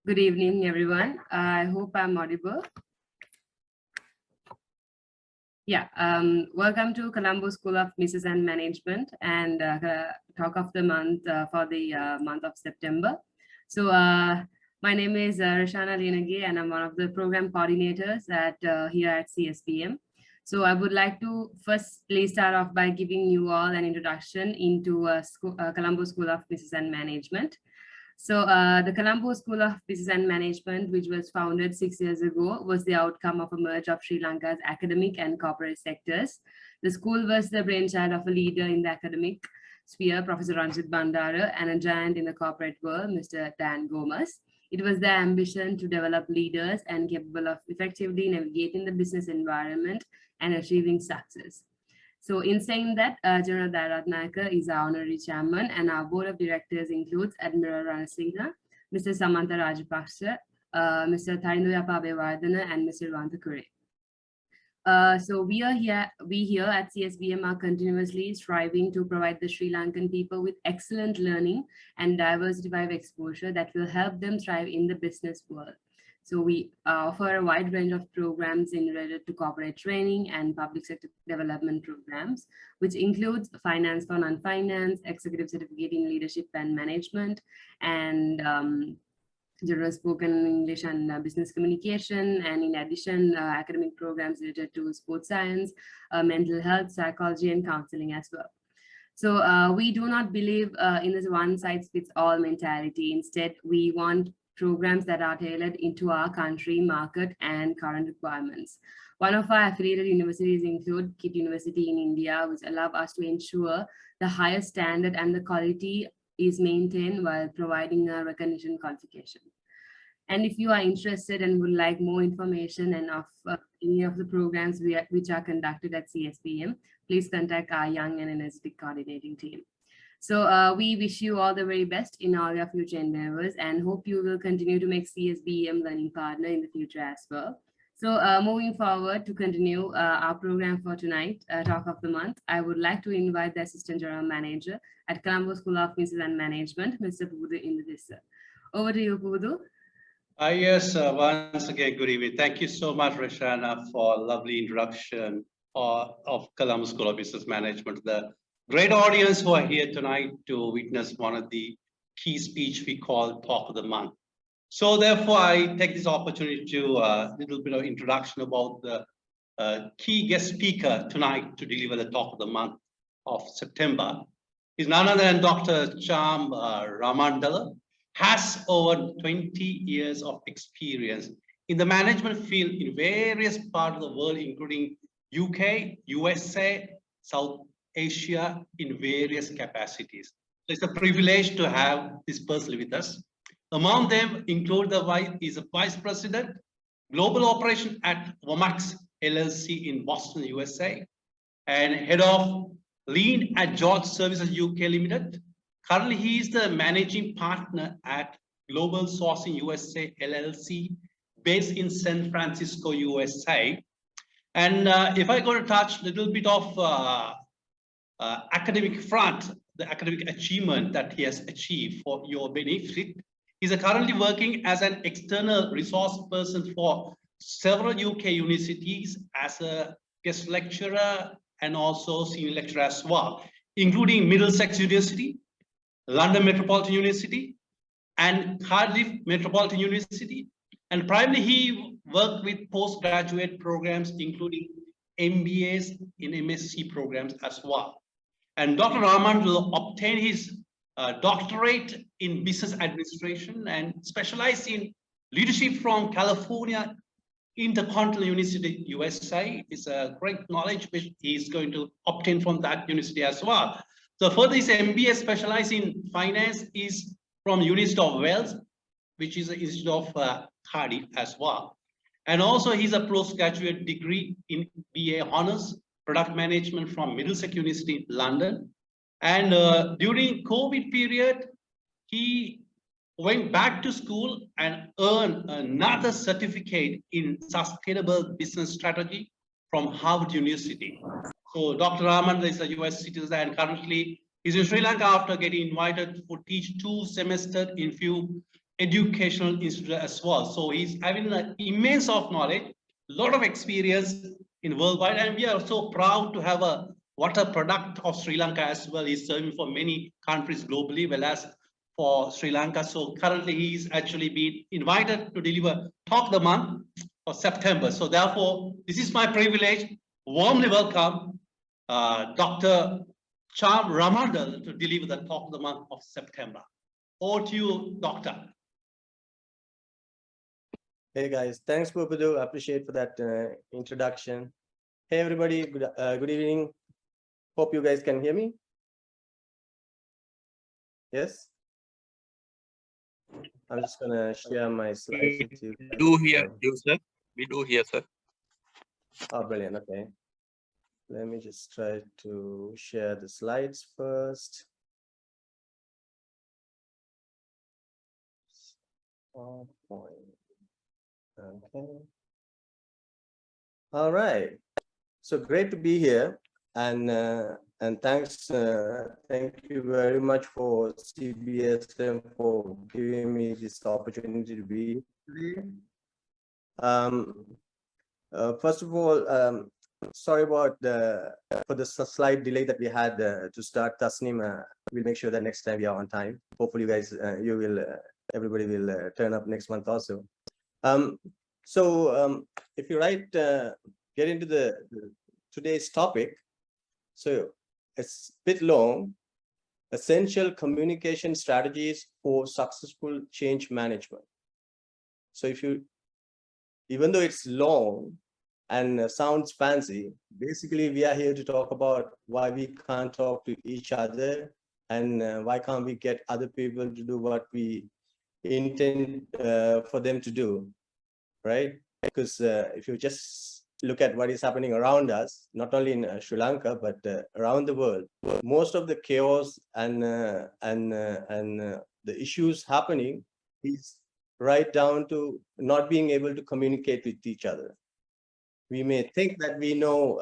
Good evening, everyone. I hope I'm audible. Yeah, welcome to Colombo School of Business and Management and talk of the month for the month of September. So my name is Rashana Lenage and I'm one of the program coordinators at here at CSBM. So I would like to firstly start off by giving you all an introduction into Colombo School of Business and Management. So the Colombo School of Business and Management, which was founded 6 years ago, was the outcome of a merge of Sri Lanka's academic and corporate sectors. The school was the brainchild of a leader in the academic sphere, Professor Ranjit Bandara, and a giant in the corporate world, Mr. Dan Gomez. It was their ambition to develop leaders and capable of effectively navigating the business environment and achieving success. So in saying that, General Daratnaka is our honorary chairman and our board of directors includes Admiral Ranasinghe, Mr. Samantha Rajapaksa, Mr. Tharindu Abewardena, and Mr. Rwanta Kure. So we here at CSBM are continuously striving to provide the Sri Lankan people with excellent learning and diversified exposure that will help them thrive in the business world. So we offer a wide range of programs related to corporate training and public sector development programs, which includes finance for non-finance, executive certificate in leadership and management, and general spoken English and business communication. And in addition, academic programs related to sports science, mental health, psychology, and counseling as well. So we do not believe in this one-size-fits-all mentality. Instead, we want programs that are tailored into our country, market, and current requirements. One of our affiliated universities include KIT University in India, which allow us to ensure the highest standard and the quality is maintained while providing a recognition qualification. And if you are interested and would like more information and of any of the programs which are conducted at CSBM, please contact our young and energetic coordinating team. So we wish you all the very best in all your future endeavors and hope you will continue to make CSBM learning partner in the future as well. So moving forward to continue our program for tonight, Talk of the Month, I would like to invite the Assistant General Manager at Colombo School of Business and Management, Mr. Pudu Indadisa. Over to you, Pudu. Yes, once again, good evening. Thank you so much, Rashana, for a lovely introduction of Colombo School of Business Management. The great audience who are here tonight to witness one of the key speech we call Talk of the Month. So therefore, I take this opportunity to a little bit of introduction about the key guest speaker tonight to deliver the Talk of the Month of September. Is none other than Dr. Cham Ramandala, has over 20 years of experience in the management field in various parts of the world, including UK, USA, South Asia in various capacities. So it's a privilege to have this person with us. Among them include is a Vice President, Global Operation at Womax LLC in Boston, USA, and Head of Lean at George Services UK Limited. Currently, he is the Managing Partner at Global Sourcing USA LLC, based in San Francisco, USA. And if I go to touch a little bit of academic front, the academic achievement that he has achieved for your benefit. He's currently working as an external resource person for several UK universities as a guest lecturer and also senior lecturer as well, including Middlesex University, London Metropolitan University, and Cardiff Metropolitan University. And primarily he worked with postgraduate programs, including MBAs in MSc programs as well. And Dr. Raman will obtain his doctorate in business administration and specialize in leadership from California Intercontinental University, USA. It's a great knowledge which he's going to obtain from that university as well. So further, his MBA specialized in finance is from University of Wales, which is the Institute of Cardiff as well. And also he's a postgraduate degree in BA Honours Product Management from Middlesex University, London. And during COVID period, he went back to school and earned another certificate in sustainable business strategy from Harvard University. So Dr. Raman is a US citizen and currently is in Sri Lanka after getting invited to teach 2 semesters in few educational institute as well. So he's having an immense of knowledge, a lot of experience in worldwide, and we are so proud to have a water product of Sri Lanka as well. He's serving for many countries globally, well as for Sri Lanka. So currently he's actually been invited to deliver Talk the Month for September. So therefore, this is my privilege. Warmly welcome Dr. Cham Ramandal to deliver the Talk of the Month of September. Over to you, Doctor. Hey guys, thanks Pupadu. Appreciate for that introduction. Hey everybody, good evening. Hope you guys can hear me. Yes. I'm just gonna share my slides with you. We do hear you, sir. We do hear, sir. Oh, brilliant. Okay. Let me just try to share the slides first. Okay. All right. So great to be here, and thanks, thank you very much for CBSM for giving me this opportunity to be here. First of all, sorry about for the slight delay that we had to start. Tasneem, we'll make sure that next time we are on time. Hopefully, you guys, everybody will turn up next month also. If you get into today's topic, so it's a bit long. Essential communication strategies for successful change management. So even though it's long and sounds fancy, basically we are here to talk about why we can't talk to each other, and why can't we get other people to do what we intend for them to do, right? Because if you just look at what is happening around us, not only in Sri Lanka, but around the world, most of the chaos and the issues happening is right down to not being able to communicate with each other. We may think that we know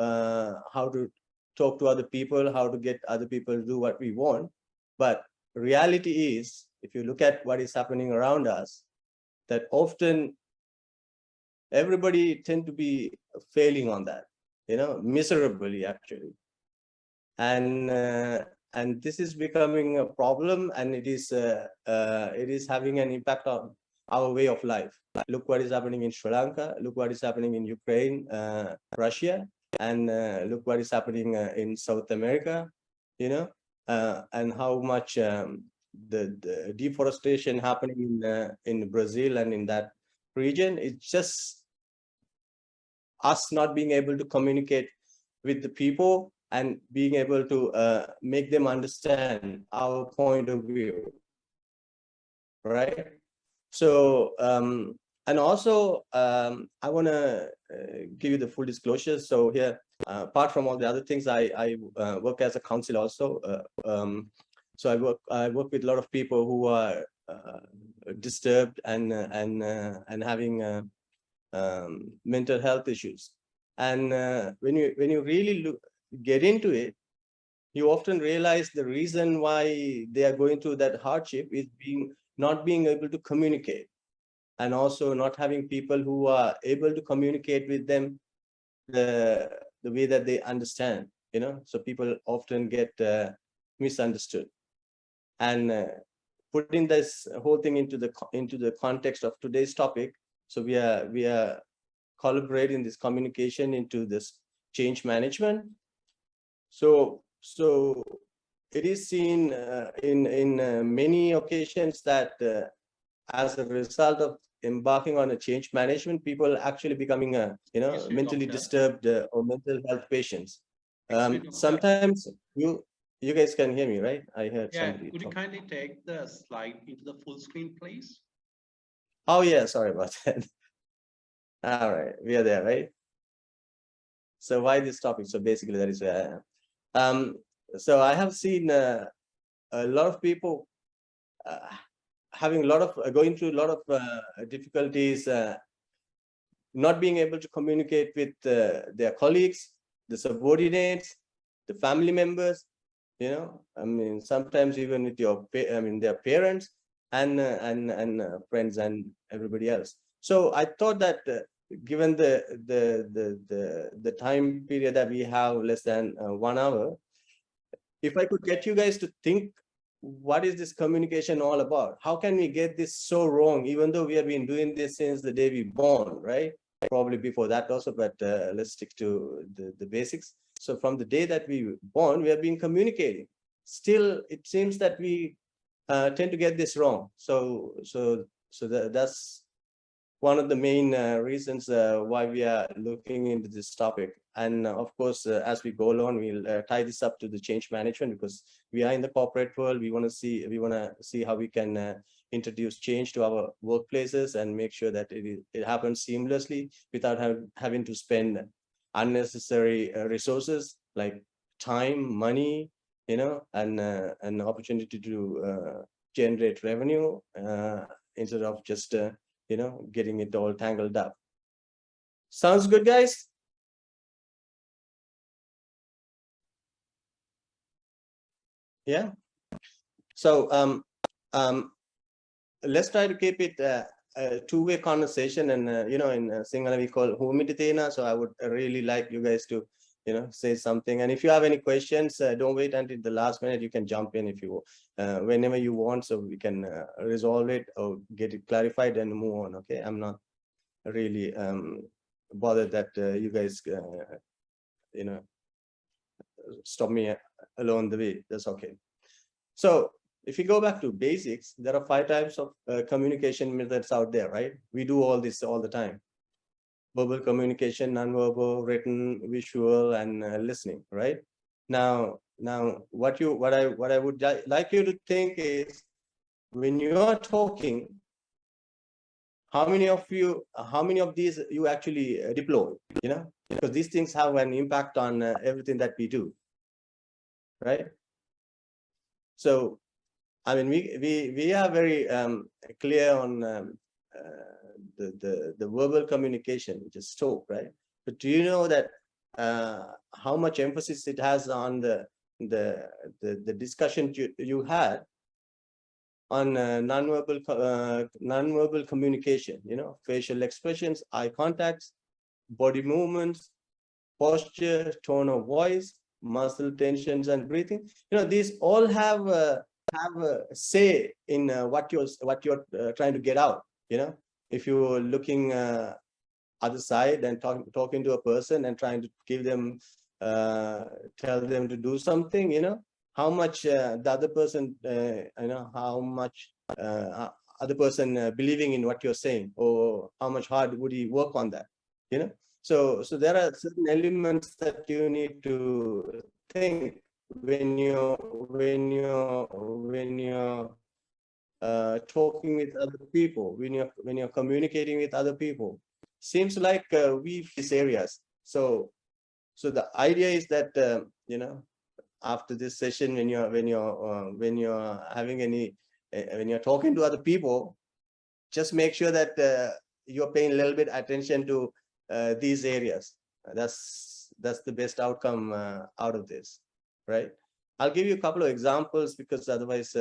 how to talk to other people, how to get other people to do what we want, but reality is, if you look at what is happening around us, that often everybody tend to be failing on that, miserably actually. And this is becoming a problem, and it is having an impact on our way of life. Look what is happening in Sri Lanka, look what is happening in Ukraine, Russia, and look what is happening in South America, and how much the deforestation happening in Brazil and in that region. It's just us not being able to communicate with the people and being able to make them understand our point of view, right? So, and also, I want to give you the full disclosure. So here, apart from all the other things, I work as a counselor also. So I work with a lot of people who are disturbed and having mental health issues. And when you really get into it, you often realize the reason why they are going through that hardship is not being able to communicate, and also not having people who are able to communicate with them the way that they understand, so people often get misunderstood. And putting this whole thing into the context of today's topic, so we are collaborating this communication into this change management. So it is seen in many occasions that as a result of embarking on a change management, people actually becoming mentally disturbed or mental health patients. Sometimes you guys can hear me, right? I heard somebody. Could you kindly take the slide into the full screen, please? Oh yeah, sorry about that. All right, we are there, right? So why this topic? So basically that is where I am. So I have seen a lot of people having going through a lot of difficulties, not being able to communicate with their colleagues, the subordinates, the family members, I mean, sometimes even with their parents, and friends and everybody else. So I thought that given the time period that we have, less than 1 hour, if I could get you guys to think, what is this communication all about? How can we get this so wrong, even though we have been doing this since the day we born, right? Probably before that also, but let's stick to the basics. So from the day that we were born, we have been communicating. Still, it seems that we tend to get this wrong. So that's one of the main reasons why we are looking into this topic. And of course, as we go along, we'll tie this up to the change management, because we are in the corporate world. We want to see how we can introduce change to our workplaces and make sure that it happens seamlessly without having to spend unnecessary resources like time, money, and an opportunity to generate revenue instead of just getting it all tangled up. Sounds good, guys? Yeah. So let's try to keep it a two-way conversation, and in Sinhala we call humita tena. So I would really like you guys to say something, and if you have any questions, don't wait until the last minute. You can jump in if you whenever you want, so we can resolve it or get it clarified and move on. Okay, I'm not really bothered that you guys stop me along the way. That's okay. So if you go back to basics, there are 5 types of communication methods out there, right? We do all this all the time: verbal communication, nonverbal, written, visual, and listening, right? Now what I would like you to think is, when you are talking, how many of these you actually deploy, because these things have an impact on everything that we do, right? So I mean, we are very clear on the verbal communication, which is talk, right? But do you know that how much emphasis it has on the discussion you had on nonverbal communication? Facial expressions, eye contacts, body movements, posture, tone of voice, muscle tensions, and breathing. These all have a say in what you're trying to get out. If you're looking other side and talking to a person and trying to give them tell them to do something, how much the other person how much other person believing in what you're saying, or how much hard would he work on that. So there are certain elements that you need to think when you're talking with other people, when you're communicating with other people. Seems like we these areas. So the idea is that after this session, when you're having any when you're talking to other people, just make sure that you're paying a little bit attention to these areas. That's the best outcome out of this, right? I'll give you a couple of examples, because otherwise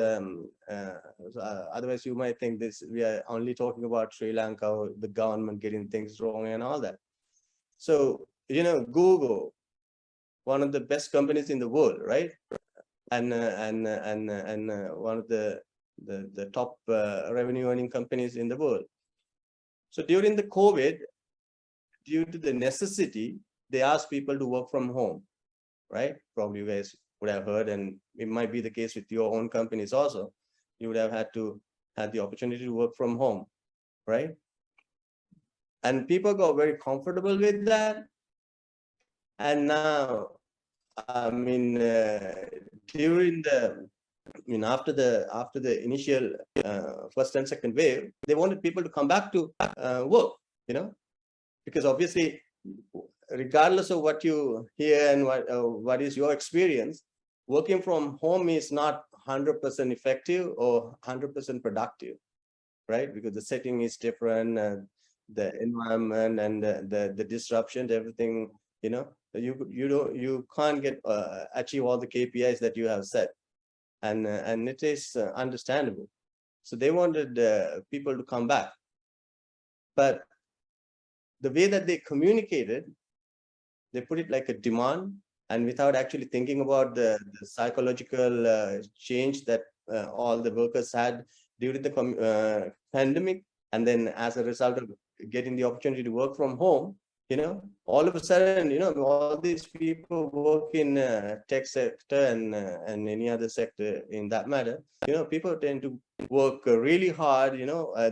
you might think we are only talking about Sri Lanka, or the government getting things wrong and all that. So Google, one of the best companies in the world, right? And one of the top revenue earning companies in the world. So during the COVID, due to the necessity, they asked people to work from home, right? Probably you guys would have heard, and it might be the case with your own companies also. You would have had the opportunity to work from home, right? And people got very comfortable with that. And now, I mean, after the initial first and second wave, they wanted people to come back to work, because obviously, regardless of what you hear and what is your experience, working from home is not 100% effective or 100% productive, right? Because the setting is different, the environment and the disruption, everything, you can't get achieve all the KPIs that you have set, and it is understandable. So they wanted people to come back. But the way that they communicated, they put it like a demand, and without actually thinking about the psychological change that all the workers had during the pandemic. And then as a result of getting the opportunity to work from home, all of a sudden, all these people work in tech sector and any other sector in that matter. People tend to work really hard.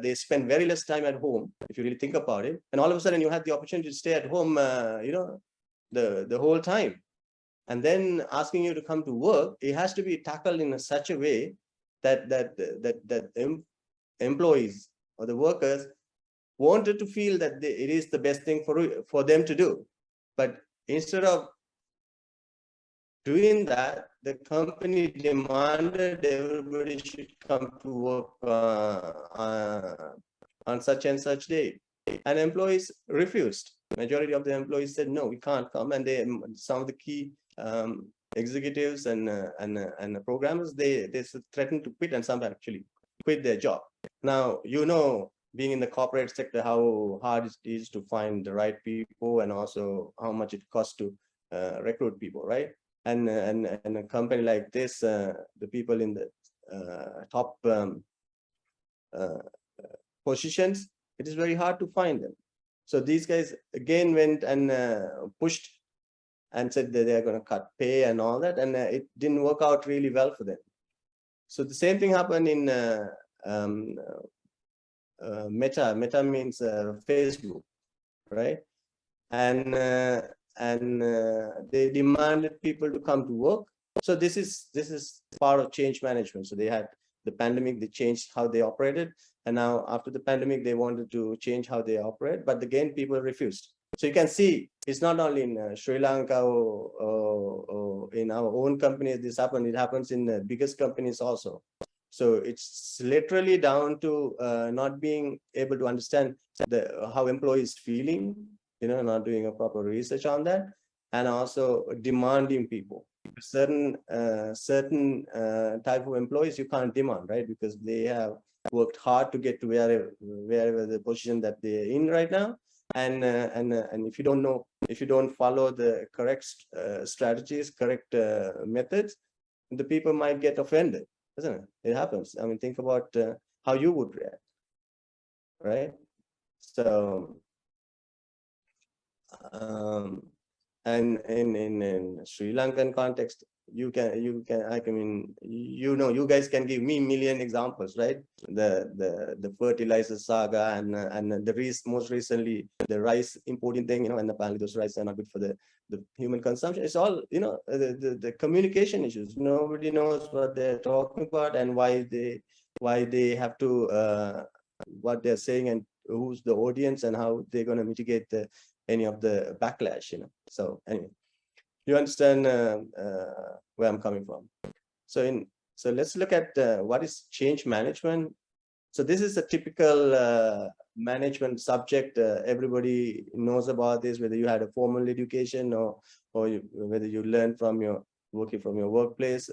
They spend very less time at home, if you really think about it. And all of a sudden, you have the opportunity to stay at home, the whole time. And then asking you to come to work, it has to be tackled in such a way that employees or the workers wanted to feel that it is the best thing for them to do. But instead of doing that, the company demanded everybody should come to work on such and such day. And employees refused. Majority of the employees said, no, we can't come. And some of the key executives and programmers, they threatened to quit, and some actually quit their job. Now, being in the corporate sector, how hard it is to find the right people, and also how much it costs to recruit people, right? And a company like this, the people in the top positions, it is very hard to find them. So these guys again went and pushed and said that they're going to cut pay and all that, and it didn't work out really well for them. So the same thing happened in Meta. Meta means Facebook, right? And they demanded people to come to work. So this is part of change management. So they had the pandemic, they changed how they operated, and now after the pandemic, they wanted to change how they operate, but again, people refused. So you can see it's not only in Sri Lanka or in our own companies this happened. It happens in the biggest companies also. So it's literally down to not being able to understand how employees feeling, not doing a proper research on that, and also demanding people. Certain type of employees you can't demand, right? Because they have worked hard to get to wherever the position that they're in right now. And if you don't follow the correct strategies, correct methods, the people might get offended, isn't it? It happens. I mean, think about how you would react, right? So, and in Sri Lankan context, you guys can give me a million examples, right? The fertilizer saga and the most recently the rice importing thing, and apparently those rice are not good for the human consumption. It's all the communication issues. Nobody knows what they're talking about and why they have to what they're saying and who's the audience and how they're going to mitigate any of the backlash. So anyway, you understand where I'm coming from. So let's look at what is change management. So this is a typical management subject. Everybody knows about this, whether you had a formal education or whether you learned from working from your workplace.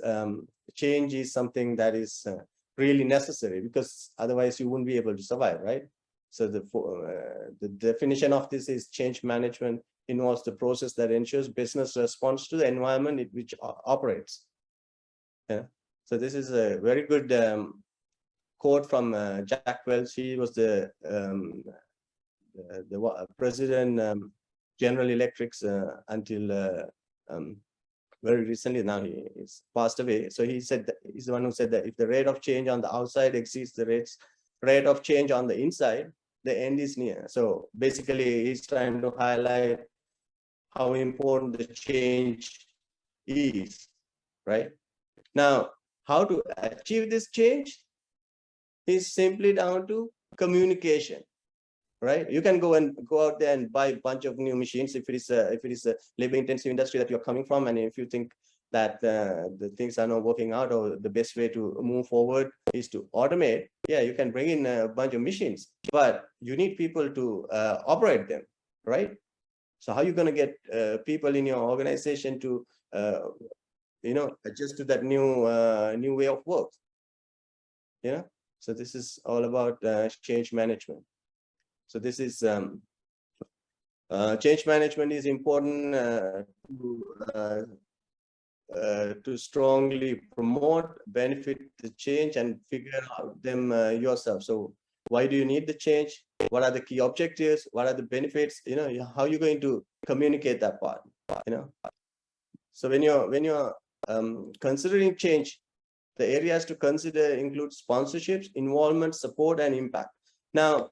Change is something that is really necessary, because otherwise you wouldn't be able to survive, right? So the definition of this is change management involves the process that ensures business response to the environment in which operates. Yeah. So this is a very good quote from Jack Welch. He was the president, General Electric's until very recently. Now he is passed away. So he said that he's the one who said that if the rate of change on the outside exceeds the rate of change on the inside, the end is near. So basically, he's trying to highlight how important the change is, right? Now, how to achieve this change is simply down to communication, right? You can go out there and buy a bunch of new machines if it is a labor-intensive industry that you're coming from, and if you think that the things are not working out, or the best way to move forward is to automate, yeah, you can bring in a bunch of machines, but you need people to operate them, right? So how are you going to get people in your organization to adjust to that new way of work? So this is all about change management. So this is change management is important to strongly promote, benefit the change, and figure out them yourself. So why do you need the change? What are the key objectives? What are the benefits? You know, how you're going to communicate that part. You know, so when you're considering change, the areas to consider include sponsorships, involvement, support, and impact. Now,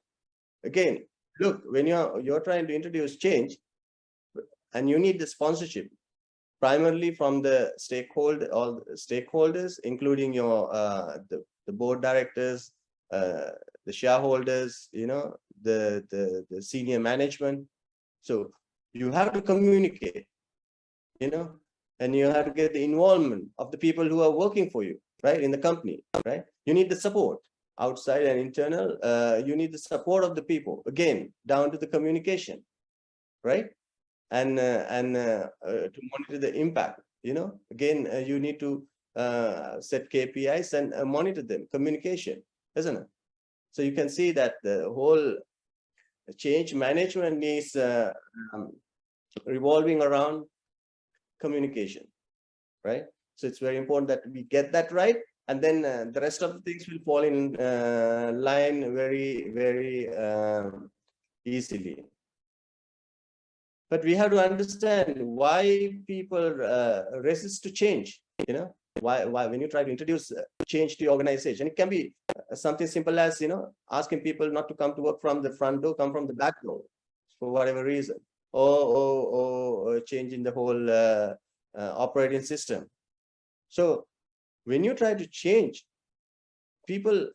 again, look, when you're trying to introduce change, and you need the sponsorship, primarily from the stakeholders, including your the board directors, the shareholders, you know, the senior management. So you have to communicate, you know, and you have to get the involvement of the people who are working for you, right, in the company, right? You need the support, outside and internal. You need the support of the people, again, down to the communication, right? And to monitor the impact, you know, again, you need to set KPIs and monitor them, communication, isn't it? So you can see that the whole change management is revolving around communication, right? So it's very important that we get that right, and then the rest of the things will fall in line very, very easily. But we have to understand why people resist to change. You know, why when you try to introduce change to your organization, it can be something simple as, you know, asking people not to come to work from the front door, come from the back door, for whatever reason, or changing the whole operating system. So when you try to change, people,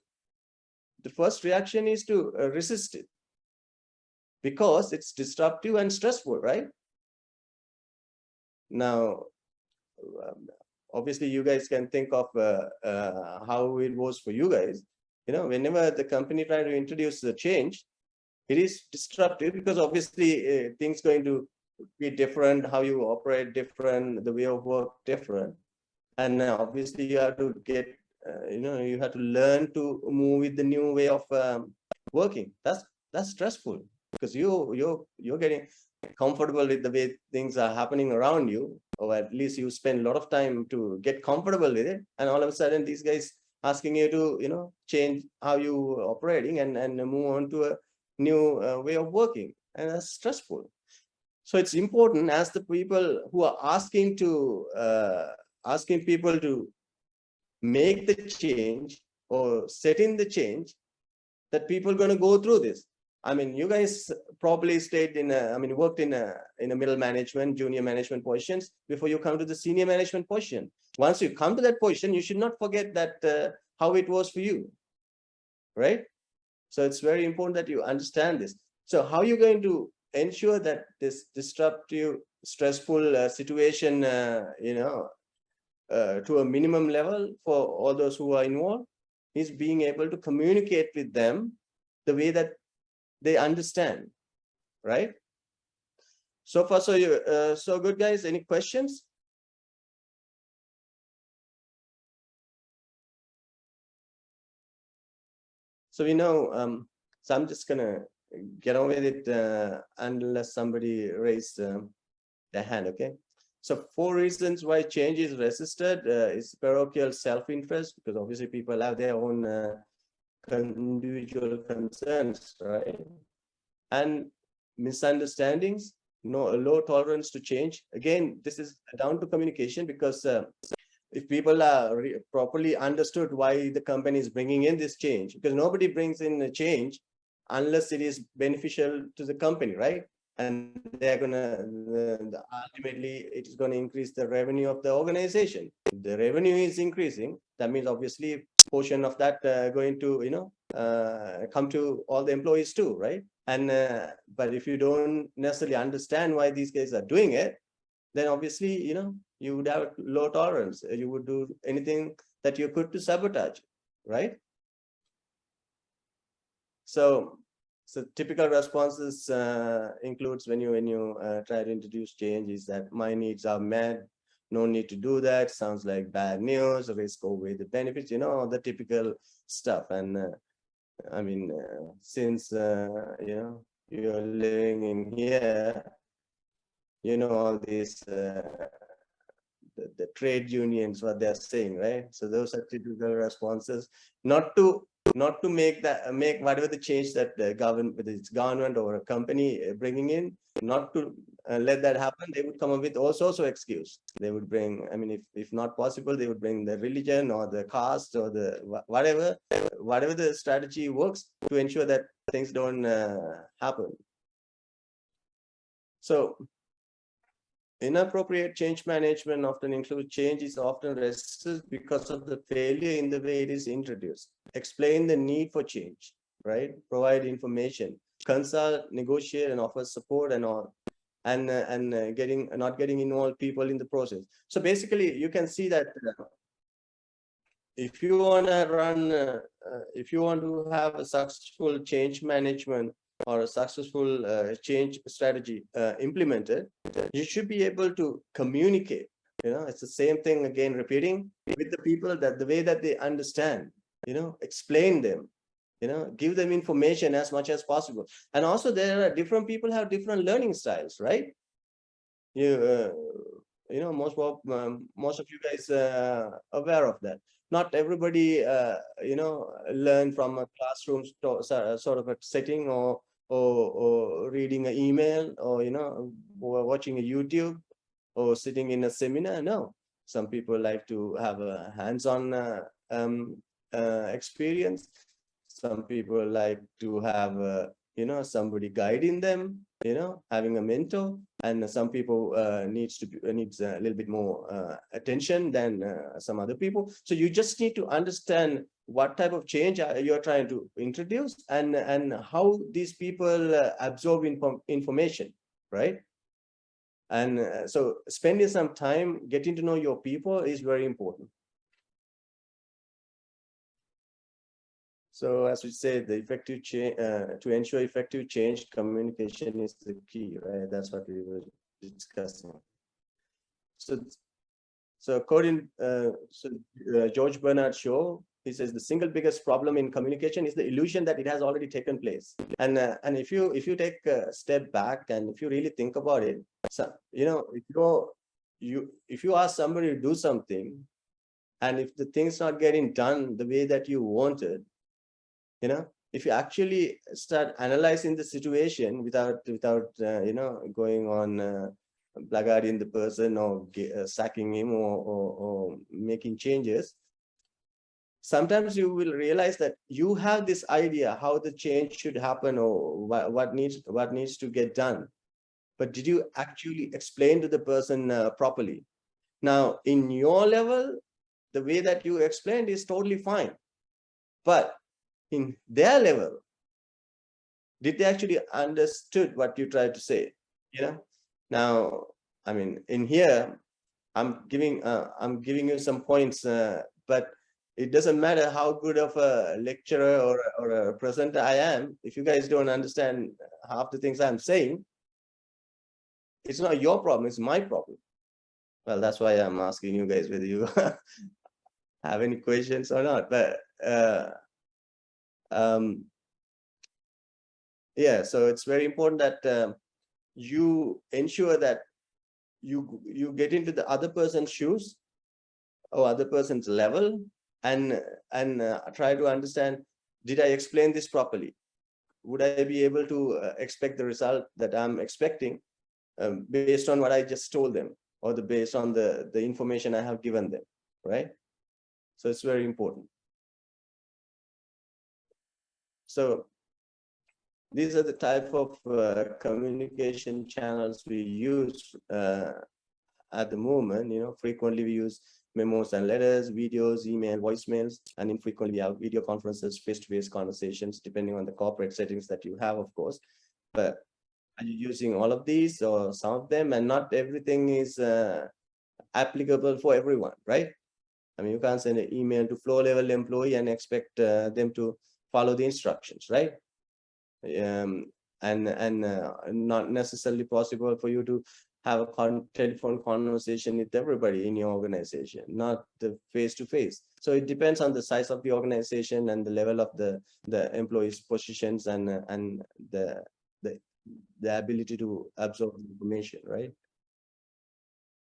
the first reaction is to resist it, because it's disruptive and stressful, right? Now, obviously, you guys can think of how it was for you guys. You know, whenever the company try to introduce the change, it is disruptive, because obviously things going to be different, how you operate different, the way of work different, and obviously you have to get, you know, you have to learn to move with the new way of working. That's stressful, because you're getting comfortable with the way things are happening around you, or at least you spend a lot of time to get comfortable with it, and all of a sudden these guys asking you to, you know, change how you operating and move on to a new way of working, and that's stressful. So it's important, as the people who are asking people to make the change or set in the change, that people are going to go through this. I mean, you guys probably stayed in worked in a middle management, junior management positions before you come to the senior management position. Once you come to that position, you should not forget that how it was for you, right? So it's very important that you understand this. So how are you going to ensure that this disruptive, stressful situation, you know, to a minimum level for all those who are involved, is being able to communicate with them the way that they understand, right? So far, so good, guys. Any questions? So we know, so I'm just gonna get on with it unless somebody raised their hand, okay? So 4 reasons why change is resisted is parochial self-interest, because obviously people have their own individual concerns, right? And misunderstandings, low tolerance to change. Again, this is down to communication, because if people are properly understood why the company is bringing in this change, because nobody brings in a change unless it is beneficial to the company, right? And they're gonna ultimately it is going to increase the revenue of the organization. If the revenue is increasing, that means obviously portion of that going to, you know, come to all the employees too, right? And but if you don't necessarily understand why these guys are doing it, then obviously, you know, you would have low tolerance. You would do anything that you could to sabotage, right? So typical responses includes when you try to introduce change is that my needs are met, no need to do that. Sounds like bad news, risk outweigh the benefits, the typical stuff. And I mean, since, you're living in here, all these, the trade unions, what they're saying, right? So those are typical responses, not to make whatever the change that the government, whether it's government or a company bringing in, not to let that happen. They would come up with all sorts of excuse. They would bring, I mean, if not possible, they would bring the religion or the caste or the whatever the strategy works to ensure that things don't happen. So inappropriate change management often includes change is often resisted because of the failure in the way it is introduced. Explain the need for change, right? Provide information, consult, negotiate, and offer support and all, and not getting involved people in the process. So basically, you can see that if you want to run, if you want to have a successful change management or a successful change strategy implemented, you should be able to communicate. It's the same thing again, repeating with the people that the way that they understand, explain them, give them information as much as possible. And also there are different people have different learning styles, right? Most of you guys are aware of that. Not everybody, learn from a classroom sort of a setting or reading an email or, or watching a YouTube or sitting in a seminar. No, some people like to have a hands-on experience. Some people like to have, somebody guiding them, having a mentor. And some people needs a little bit more attention than some other people. So you just need to understand what type of change you're trying to introduce and how these people absorb information, right? And so spending some time getting to know your people is very important. So as we said, the effective change, to ensure effective change, communication is the key, right? That's what we were discussing. So according, George Bernard Shaw, he says the single biggest problem in communication is the illusion that it has already taken place. And if you take a step back and if you really think about it, so, if you ask somebody to do something, and if the thing's not getting done the way that you wanted, if you actually start analyzing the situation without going on blackguarding the person or sacking him or making changes, sometimes you will realize that you have this idea how the change should happen or what needs to get done, but did you actually explain to the person properly? Now, in your level, the way that you explained is totally fine, but in their level, did they actually understood what you tried to say? Now, I mean, in here, I'm giving you some points, but it doesn't matter how good of a lecturer or a presenter I am. If you guys don't understand half the things I'm saying, it's not your problem, it's my problem. Well, that's why I'm asking you guys whether you have any questions or not. But yeah, so it's very important that you ensure that you get into the other person's shoes or other person's level and try to understand, did I explain this properly? Would I be able to expect the result that I'm expecting based on what I just told them or based on the information I have given them, right? So it's very important. So these are the type of communication channels we use at the moment. Frequently we use memos and letters, videos, email, voicemails, and infrequently we have video conferences, face-to-face conversations, depending on the corporate settings that you have, of course. But are you using all of these or some of them? And not everything is applicable for everyone, right? I mean, you can't send an email to floor-level employee and expect them to follow the instructions, right? And not necessarily possible for you to have a telephone conversation with everybody in your organization, not the face-to-face. So it depends on the size of the organization and the level of the employees' positions and the ability to absorb information, right?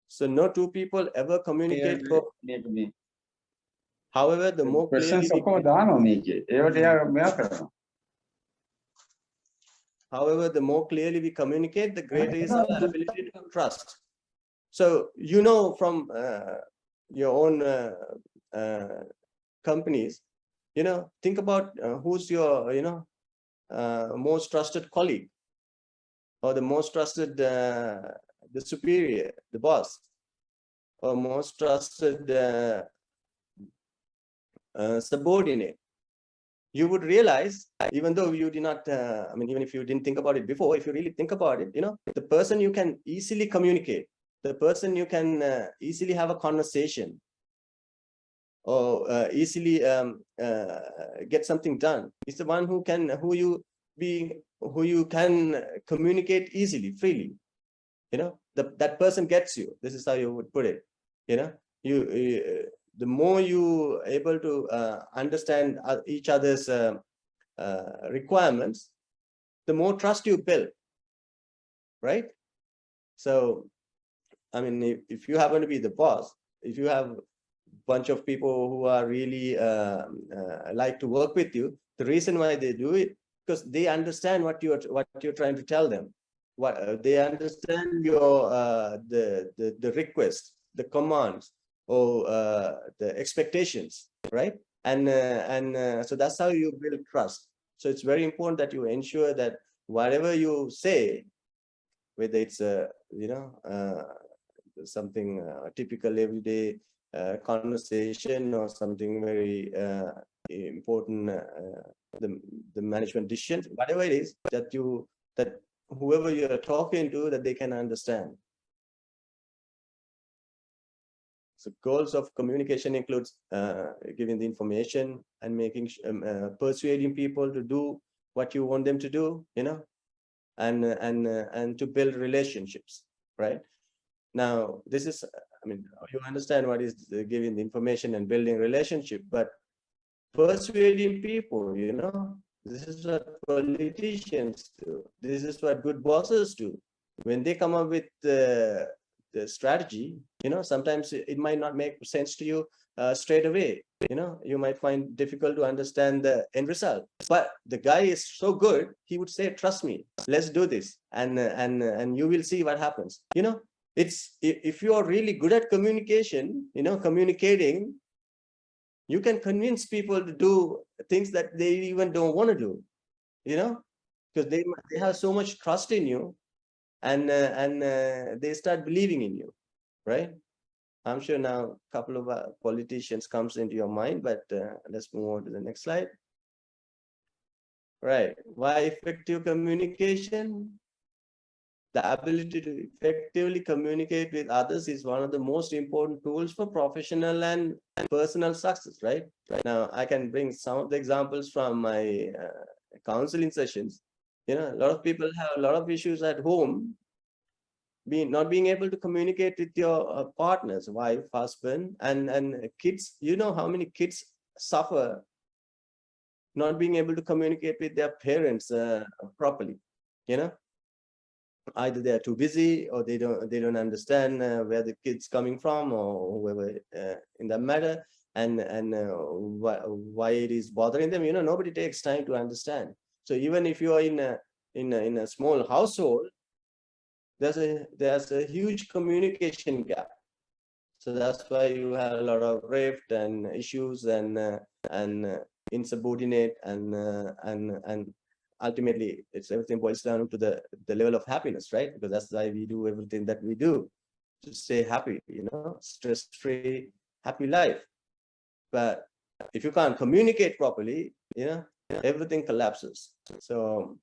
So no two people ever communicate. However, the more clearly however, the more clearly we communicate, the greater is our ability to trust. So, you know, from your own companies, you know, think about who's your, you know, most trusted colleague, or the most trusted, the superior, the boss, or most trusted subordinate. You would realize, even though you did not, I mean, even if you didn't think about it before, if you really think about it, you know, the person you can easily communicate, the person you can easily have a conversation, or easily get something done, is the one who you can communicate easily, freely. You know, that person gets you. This is how you would put it. You know, the more you able to understand each other's requirements, the more trust you build, right? So, I mean, if you happen to be the boss, if you have a bunch of people who are really like to work with you, the reason why they do it, because they understand what you're trying to tell them. What they understand your the request, the commands, or the expectations, right? And so that's how you build trust. So it's very important that you ensure that whatever you say, whether it's you know, something typical everyday conversation, or something very important, the management decisions, whatever it is, that whoever you're talking to, that they can understand. So goals of communication includes giving the information and making persuading people to do what you want them to do, you know, and to build relationships, right? Now, this is, I mean, you understand what is giving the information and building relationship, but persuading people, you know, this is what politicians do. This is what good bosses do. When they come up with the strategy, you know, sometimes it might not make sense to you straight away. You know, you might find difficult to understand the end result. But the guy is so good, he would say, "Trust me, let's do this, and you will see what happens." You know, it's, if you are really good at communication, you know, communicating, you can convince people to do things that they even don't want to do, you know, because they have so much trust in you, and they start believing in you, right? I'm sure now a couple of politicians comes into your mind, but let's move on to the next slide. Right. Why effective communication? The ability to effectively communicate with others is one of the most important tools for professional and personal success, right? Now, I can bring some of the examples from my counseling sessions. You know, a lot of people have a lot of issues at home, not being able to communicate with your partners, wife, husband, and kids. You know how many kids suffer not being able to communicate with their parents properly, you know? Either they're too busy, or they don't understand where the kid's coming from, or whoever in that matter, and why it is bothering them. You know, nobody takes time to understand. So even if you are in a small household, there's a huge communication gap. So that's why you have a lot of rift and issues and insubordinate and ultimately it's everything boils down to the level of happiness, right? Because that's why we do everything that we do, to stay happy, you know, stress-free, happy life. But if you can't communicate properly, you know, everything collapses. So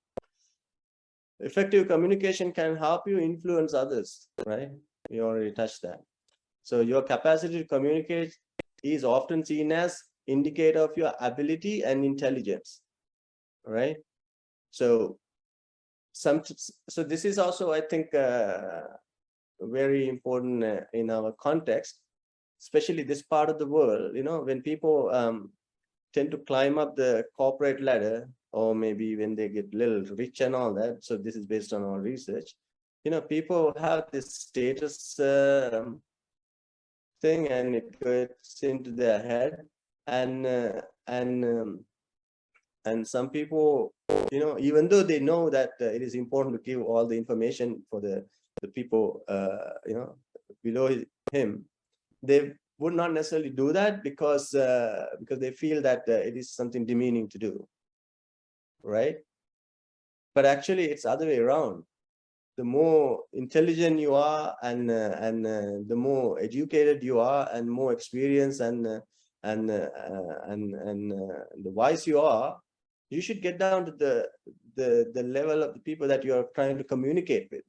effective communication can help you influence others, right? We already touched that. So your capacity to communicate is often seen as indicator of your ability and intelligence, right? So this is also, I think, very important in our context, especially this part of the world. When people tend to climb up the corporate ladder, or maybe when they get a little rich and all that. So this is based on our research. People have this status thing, and it gets into their head, and some people, even though they know that it is important to give all the information for the people, below him, they would not necessarily do that because they feel that it is something demeaning to do, right? But actually, it's the other way around. The more intelligent you are, and the more educated you are, and more experienced and the wise you are, you should get down to the level of the people that you are trying to communicate with,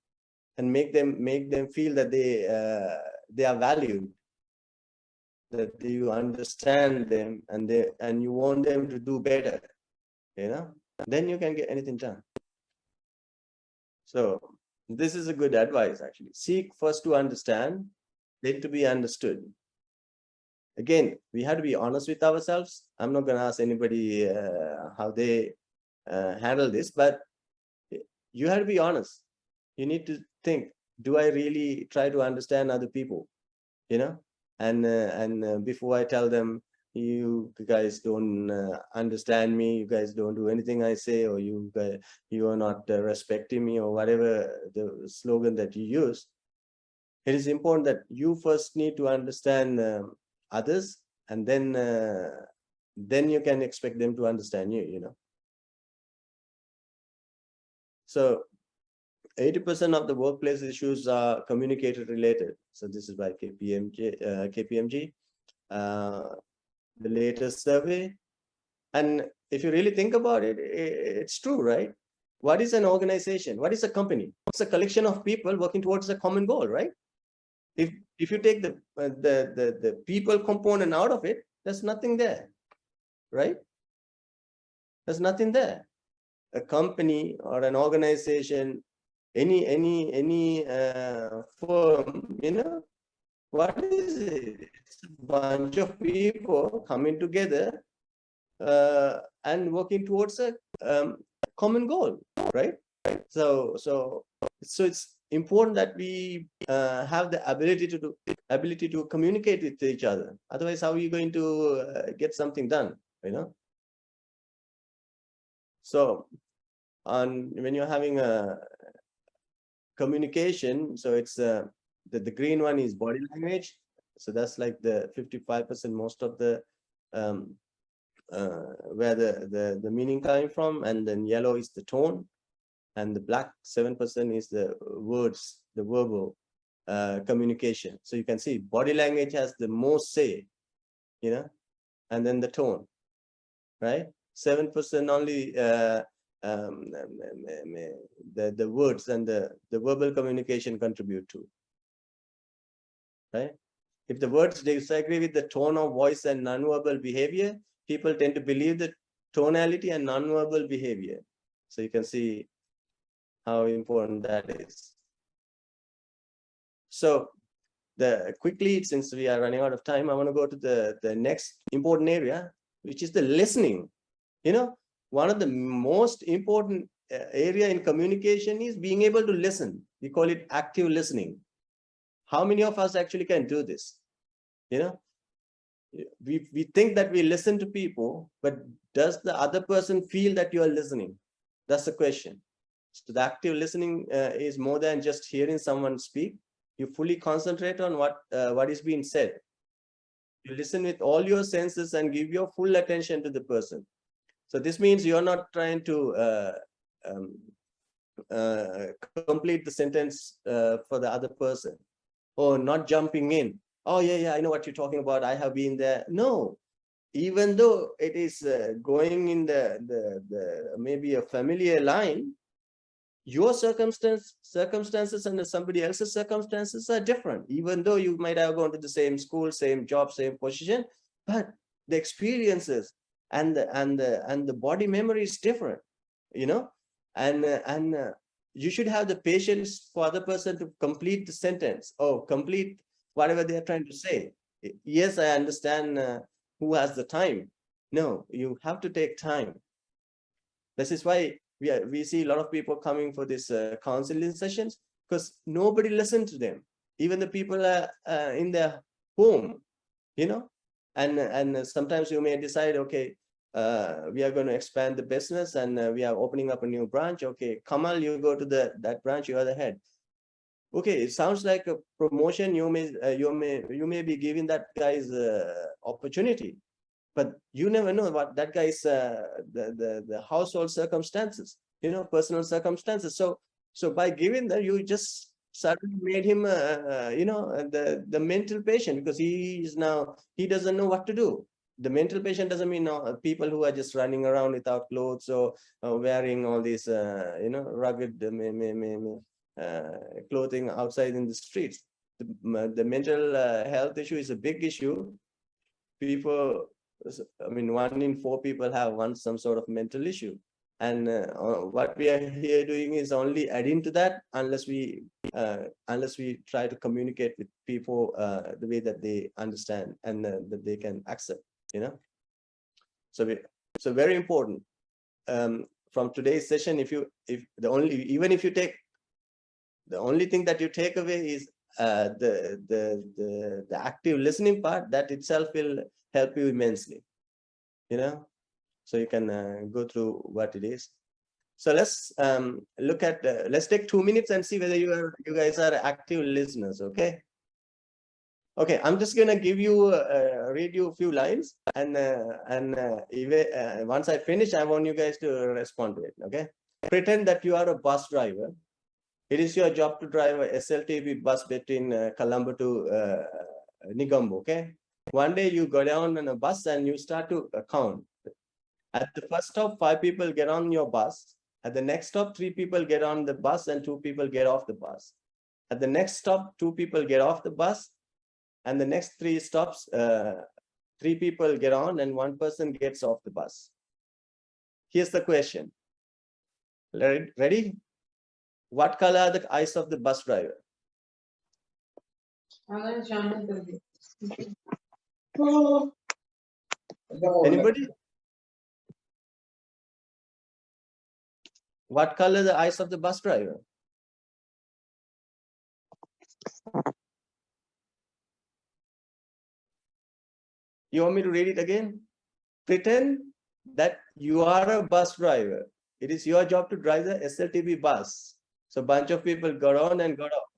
and make them feel that they are valued, that you understand them, and you want them to do better. Then you can get anything done. So this is a good advice, actually. Seek first to understand, then to be understood. Again, we have to be honest with ourselves. I'm not going to ask anybody how they handle this, but you have to be honest. You need to think, do I really try to understand other people? And before I tell them, you guys don't understand me, you guys don't do anything I say, or you are not respecting me, or whatever the slogan that you use, it is important that you first need to understand others, and then you can expect them to understand you. So 80% of the workplace issues are communicator related. So this is by KPMG, the latest survey. And if you really think about it, it's true, right? What is an organization? What is a company? It's a collection of people working towards a common goal, right? If you take the people component out of it, there's nothing there, right? There's nothing there. A company or an organization, any firm, what is it? It's a bunch of people coming together and working towards a common goal, right? So it's important that we have the ability to communicate with each other. Otherwise, how are you going to get something done? So when you're having a communication, so it's the green one is body language. So that's like the 55% most of the where the meaning coming from, and then yellow is the tone, and the black 7% is the words, the verbal communication. So you can see body language has the most say, and then the tone, right? 7% only the words and the verbal communication contribute to, right? If the words disagree with the tone of voice and nonverbal behavior, people tend to believe the tonality and nonverbal behavior. So you can see how important that is. So quickly, since we are running out of time, I want to go to the next important area, which is the listening. One of the most important area in communication is being able to listen. We call it active listening. How many of us actually can do this? We think that we listen to people, but does the other person feel that you are listening? That's the question. So the active listening is more than just hearing someone speak. You fully concentrate on what is being said. You listen with all your senses and give your full attention to the person. So this means you're not trying to complete the sentence for the other person, or not jumping in. Oh, yeah, I know what you're talking about. I have been there. No, even though it is going in the maybe a familiar line, your circumstances and somebody else's circumstances are different. Even though you might have gone to the same school, same job, same position, but the experiences and the body memory is different, and you should have the patience for other person to complete the sentence or complete whatever they are trying to say. Yes, I understand who has the time. No, you have to take time. This is why we see a lot of people coming for this counseling sessions, because nobody listened to them. Even the people in their home, you know, and sometimes you may decide, okay, we are going to expand the business and we are opening up a new branch. Okay, Kamal, you go to that branch, you are the head. Okay, it sounds like a promotion. You may be giving that guy's opportunity, but you never know what that guy's the household circumstances, you know, personal circumstances. So by giving that, you just suddenly made him you know, the mental patient, because he doesn't know what to do. The mental patient doesn't mean people who are just running around without clothes or wearing all these you know, rugged clothing outside in the streets. The mental health issue is a big issue. People, I mean, 1 in 4 people have some sort of mental issue. And what we are here doing is only adding to that, unless we try to communicate with people the way that they understand and that they can accept, you know. So very important. From today's session, the only thing that you take away is the active listening part, that itself will help you immensely, you know. So you can go through what it is. So let's look at let's take 2 minutes and see whether you guys are active listeners. Okay, I'm just gonna give you read you a few lines, and once I finish, I want you guys to respond to it. Okay, pretend that you are a bus driver. It is your job to drive a SLTB bus between Colombo to Negombo. Okay, one day you go down on a bus and you start to count. At the first stop, 5 people get on your bus. At the next stop, 3 people get on the bus and 2 people get off the bus. At the next stop, 2 people get off the bus. And the next 3 stops, 3 people get on and 1 person gets off the bus. Here's the question. Ready? What color are the eyes of the bus driver? Anybody? What color are the eyes of the bus driver? You want me to read it again? Pretend that you are a bus driver. It is your job to drive the SLTB bus. So a bunch of people got on and got off.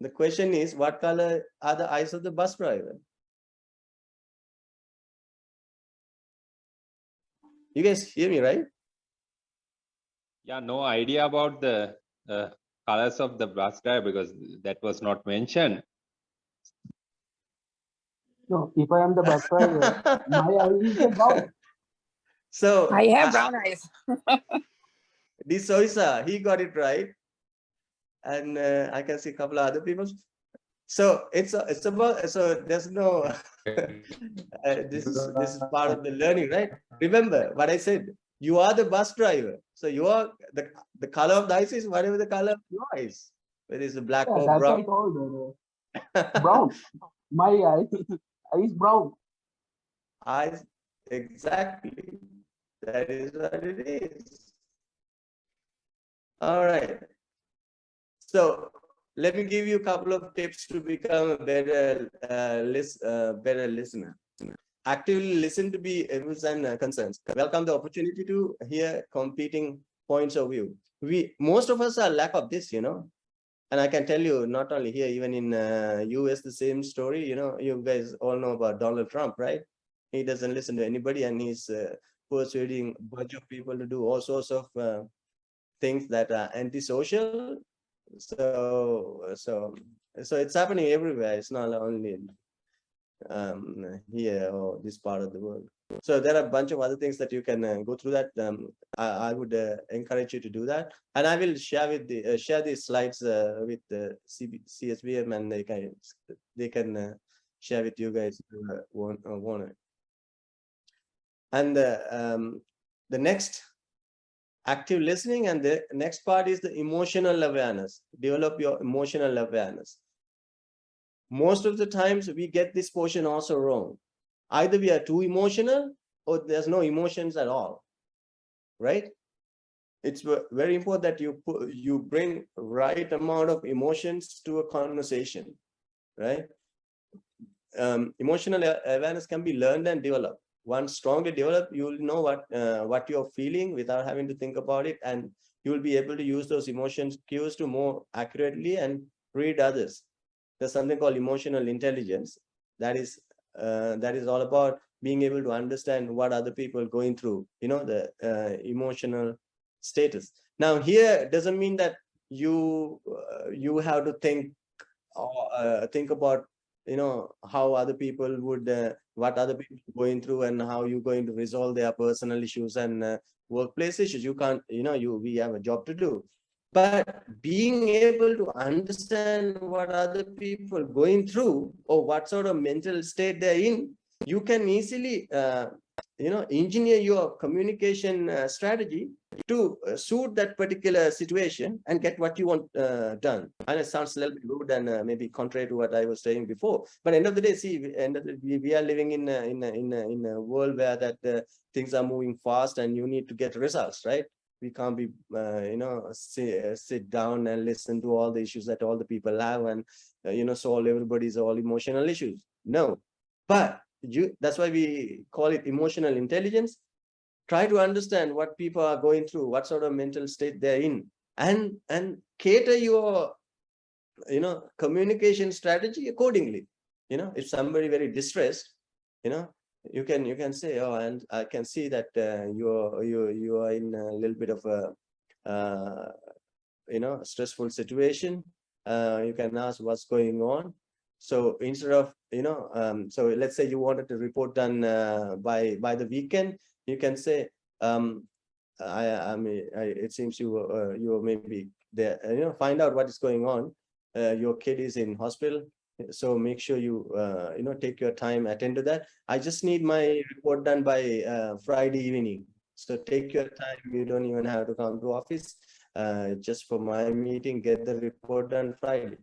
The question is, what color are the eyes of the bus driver? You guys hear me, right? Yeah, no idea about the colors of the bus driver, because that was not mentioned. No, if I am the bus driver, my eyes is brown. So I have brown eyes. this Soisa, he got it right. And I can see a couple of other people. So it's about, so there's no this is part of the learning, right? Remember what I said, you are the bus driver, so you are the color of the eyes is whatever the color of your eyes, whether it's black Yeah, or that's brown. what I told. Brown. My eyes brown. Eyes, exactly, that is what it is. All right, so let me give you a couple of tips to become a better better listener. Actively listen to be views and concerns. Welcome the opportunity to hear competing points of view. Most of us are lack of this, you know. And I can tell you, not only here, even in US, the same story. You know, you guys all know about Donald Trump, right? He doesn't listen to anybody, and he's persuading a bunch of people to do all sorts of things that are antisocial. So it's happening everywhere. It's not only here or this part of the world. So there are a bunch of other things that you can go through that. I would encourage you to do that, and I will share with the share these slides with the CSBM, and they can share with you guys if you want it. And the next active listening, and the next part is the emotional awareness. Develop your emotional awareness. Most of the times we get this portion also wrong. Either we are too emotional or there's no emotions at all, right? It's very important that you bring right amount of emotions to a conversation, right? Emotional awareness can be learned and developed. Once strongly developed, you will know what you're feeling without having to think about it, and you will be able to use those emotions cues to more accurately and read others. There's something called emotional intelligence that is all about being able to understand what other people are going through, the emotional status. Now here doesn't mean that you have to think about how other people would what other people are going through and how you're going to resolve their personal issues and workplace issues. You can't, we have a job to do. But being able to understand what other people are going through or what sort of mental state they're in, you can easily engineer your communication strategy to suit that particular situation and get what you want done. And it sounds a little bit rude and maybe contrary to what I was saying before. But end of the day, see, we are living in a world where that things are moving fast and you need to get results, right? We can't be, sit down and listen to all the issues that all the people have and, solve everybody's all emotional issues. No, but that's why we call it emotional intelligence. Try to understand what people are going through, what sort of mental state they're in, and cater your, communication strategy accordingly. If somebody very distressed, you can say, oh, and I can see that you are in a little bit of a stressful situation. You can ask what's going on. So instead of, so let's say you wanted to report done by the weekend, you can say, it seems you maybe there, find out what is going on. Your kid is in hospital, so make sure you take your time, attend to that. I just need my report done by Friday evening. So take your time. You don't even have to come to office. Just for my meeting, get the report done Friday.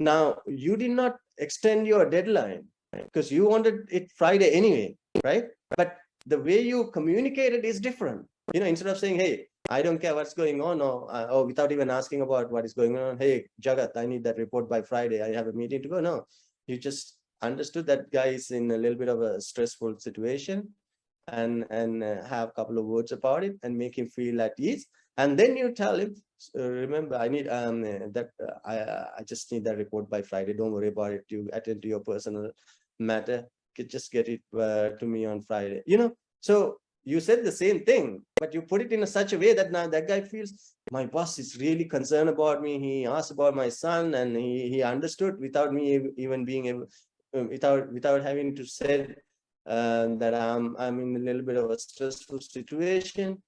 Now, you did not extend your deadline because you wanted it Friday anyway, right? But the way you communicated is different. Instead of saying, hey, I don't care what's going on, or without even asking about what is going on, hey, Jagat, I need that report by Friday. I have a meeting to go. No, you just understood that guy is in a little bit of a stressful situation and have a couple of words about it and make him feel at ease. And then you tell him, remember, I need I just need that report by Friday. Don't worry about it. You attend to your personal matter. Just get it to me on Friday. So you said the same thing, but you put it in such a way that now that guy feels my boss is really concerned about me. He asked about my son and he understood without me even being able, without having to say that I'm in a little bit of a stressful situation.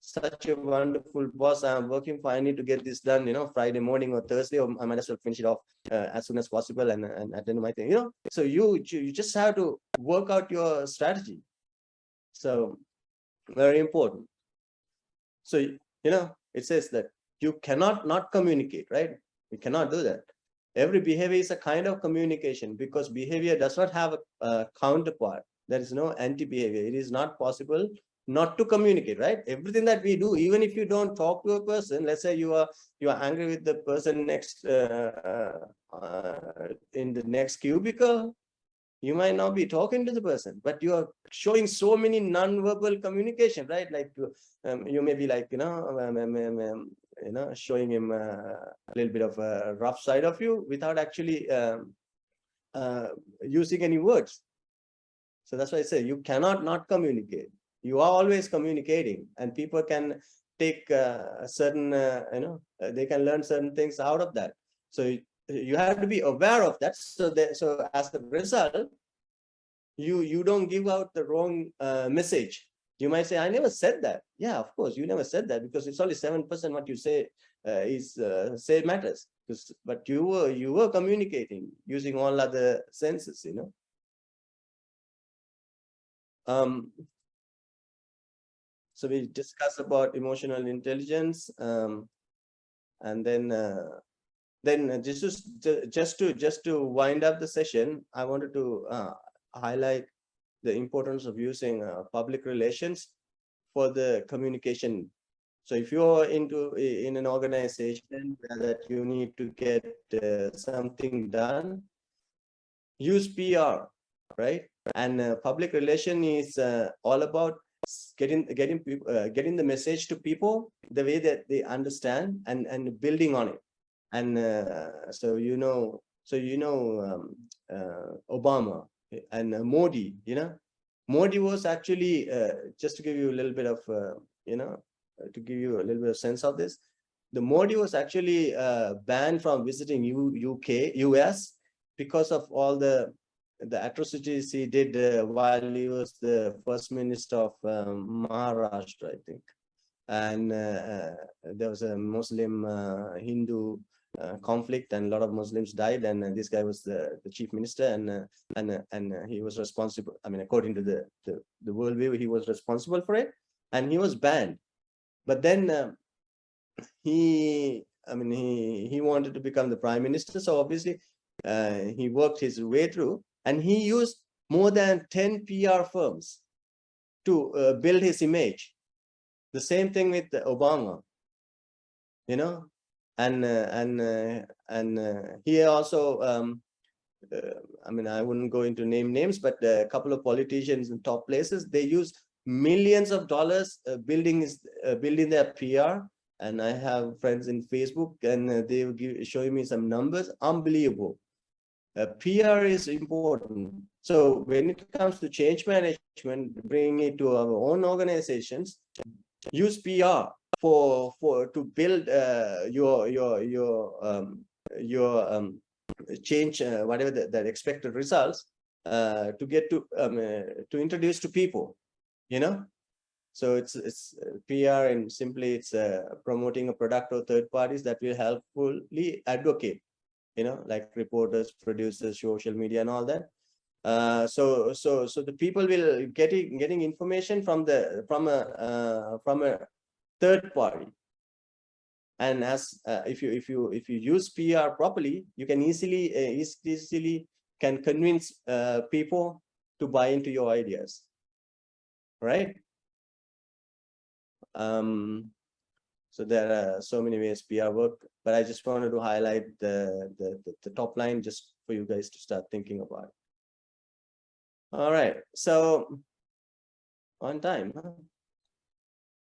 Such a wonderful boss I'm working for. I need to get this done, Friday morning or Thursday, or I might as well finish it off as soon as possible and attend to my thing, So you just have to work out your strategy. So very important. So, it says that you cannot not communicate, right? You cannot do that. Every behavior is a kind of communication because behavior does not have a counterpart. There is no anti-behavior. It is not possible not to communicate, right? Everything that we do, even if you don't talk to a person, let's say you are angry with the person next in the next cubicle, you might not be talking to the person, but you are showing so many non-verbal communication, right? Like you may be like, showing him a little bit of a rough side of you without actually using any words. So that's why I say you cannot not communicate. You are always communicating, and people can take certain, they can learn certain things out of that. So you have to be aware of that. So as a result, you don't give out the wrong message. You might say, I never said that. Yeah, of course, you never said that because it's only 7% what you say say matters. But you were communicating using all other senses, so we discussed about emotional intelligence, and then just to wind up the session, I wanted to highlight the importance of using public relations for the communication. So if you're in an organization that you need to get something done, use PR, right? And public relation is all about getting the message to people the way that they understand and building on it. And so Obama and Modi, Modi was actually just to give you a little bit of to give you a little bit of sense of this. The Modi was actually banned from visiting US because of all the atrocities he did while he was the first minister of Maharashtra, I think. And there was a Muslim Hindu conflict, and a lot of Muslims died, and this guy was the chief minister, and he was responsible. I mean, according to the worldview, he was responsible for it, and he was banned. But then he wanted to become the prime minister, so obviously he worked his way through, and he used more than 10 PR firms to build his image. The same thing with Obama, and he also, I wouldn't go into names, but a couple of politicians in top places, they use millions of dollars building their PR. And I have friends in Facebook, and they will showing me some numbers, unbelievable. PR is important. So when it comes to change management, bringing it to our own organizations, use PR to build your change, whatever that expected results, to get to introduce to people, So it's PR, and simply it's promoting a product or third parties that will helpfully advocate, like reporters, producers, social media, and all that. So the people will getting information from a third party, and as if you use PR properly, you can easily can convince people to buy into your ideas, right? So there are so many ways PR work, but I just wanted to highlight the top line just for you guys to start thinking about it. All right, so on time, huh?